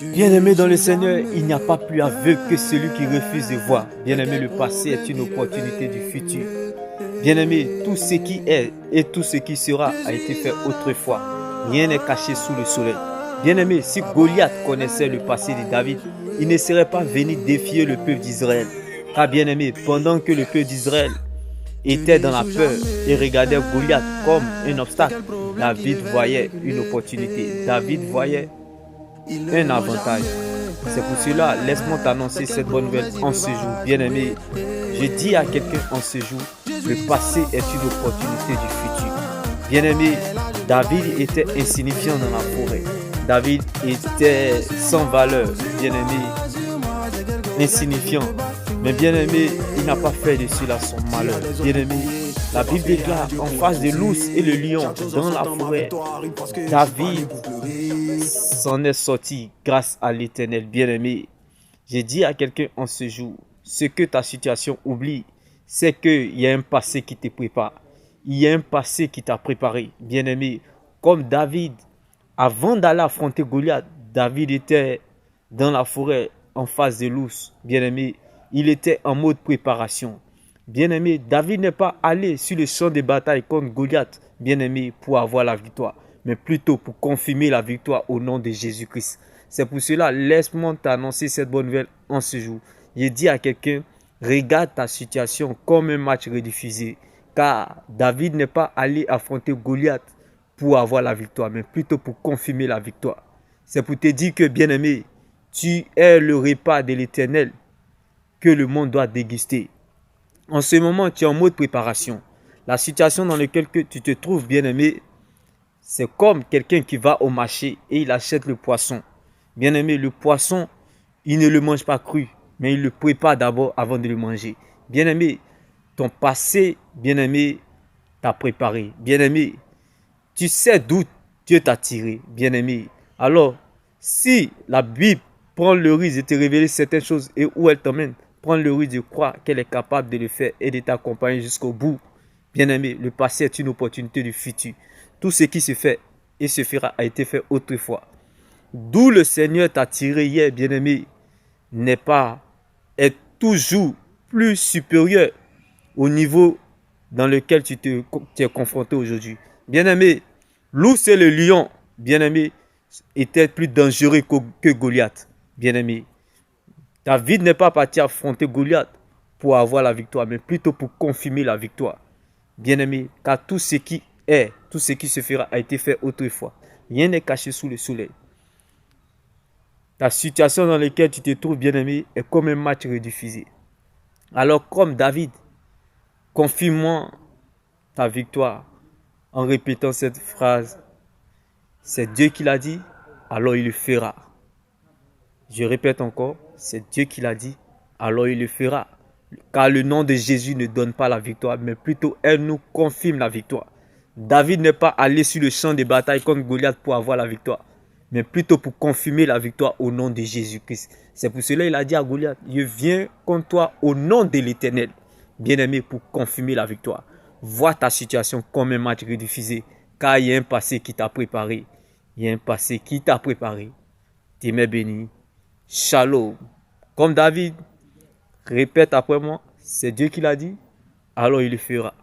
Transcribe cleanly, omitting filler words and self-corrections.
Bien-aimé dans le Seigneur, il n'y a pas plus aveugle que celui qui refuse de voir. Bien-aimé, le passé est une opportunité du futur. Bien-aimé, tout ce qui est et tout ce qui sera a été fait autrefois. Rien n'est caché sous le soleil. Bien-aimé, si Goliath connaissait le passé de David, il ne serait pas venu défier le peuple d'Israël. Car bien-aimé, pendant que le peuple d'Israël était dans la peur et regardait Goliath comme un obstacle, David voyait une opportunité. David voyait un avantage. C'est pour cela, laisse-moi t'annoncer cette bonne nouvelle en ce jour. Bien-aimé, je dis à quelqu'un en ce jour, le passé est une opportunité du futur. Bien-aimé, David était insignifiant dans la forêt. David était sans valeur. Bien-aimé, insignifiant. Mais bien-aimé, il n'a pas fait de cela son malheur. Bien-aimé, la Bible déclare en face de l'ours et le lion dans la forêt, David s'en est sorti grâce à l'Éternel. Bien-aimé, j'ai dit à quelqu'un en ce jour, ce que ta situation oublie, c'est qu'il y a un passé qui te prépare. Il y a un passé qui t'a préparé. Bien-aimé, comme David, avant d'aller affronter Goliath, David était dans la forêt en face de l'ours. Bien-aimé, il était en mode préparation. Bien-aimé, David n'est pas allé sur le champ de bataille contre Goliath, bien-aimé, pour avoir la victoire, mais plutôt pour confirmer la victoire au nom de Jésus-Christ. C'est pour cela, laisse-moi t'annoncer cette bonne nouvelle en ce jour. Je dis à quelqu'un, regarde ta situation comme un match rediffusé, car David n'est pas allé affronter Goliath pour avoir la victoire, mais plutôt pour confirmer la victoire. C'est pour te dire que, bien-aimé, tu es le repas de l'Éternel que le monde doit déguster. En ce moment, tu es en mode préparation. La situation dans laquelle tu te trouves, bien-aimé, c'est comme quelqu'un qui va au marché et il achète le poisson. Bien-aimé, le poisson, il ne le mange pas cru, mais il le prépare d'abord avant de le manger. Bien-aimé, ton passé, bien-aimé, t'a préparé. Bien-aimé, tu sais d'où Dieu t'a tiré, bien-aimé. Alors, si la Bible prend le risque de te révéler certaines choses et où elle t'emmène, prends le risque de croire qu'elle est capable de le faire et de t'accompagner jusqu'au bout. Bien-aimé, le passé est une opportunité du futur. Tout ce qui se fait et se fera a été fait autrefois. D'où le Seigneur t'a tiré hier, bien-aimé, est toujours plus supérieur au niveau dans lequel tu es confronté aujourd'hui. Bien-aimé, l'ours et le lion, bien-aimé, étaient plus dangereux que Goliath. Bien-aimé, David n'est pas parti affronter Goliath pour avoir la victoire, mais plutôt pour confirmer la victoire. Bien-aimé, car tout ce qui est, tout ce qui se fera a été fait autrefois. Rien n'est caché sous le soleil. Ta situation dans laquelle tu te trouves, bien-aimé, est comme un match rediffusé. Alors, comme David, confirme-moi ta victoire en répétant cette phrase. C'est Dieu qui l'a dit, alors il le fera. Je répète encore, c'est Dieu qui l'a dit, alors il le fera. Car le nom de Jésus ne donne pas la victoire, mais plutôt elle nous confirme la victoire. David n'est pas allé sur le champ de bataille contre Goliath pour avoir la victoire, mais plutôt pour confirmer la victoire au nom de Jésus-Christ. C'est pour cela qu'il a dit à Goliath, je viens contre toi au nom de l'Éternel, bien-aimé, pour confirmer la victoire. Vois ta situation comme un match rediffusé, car il y a un passé qui t'a préparé. Il y a un passé qui t'a préparé. T'es béni. Shalom. Comme David, répète après moi, c'est Dieu qui l'a dit, alors il le fera.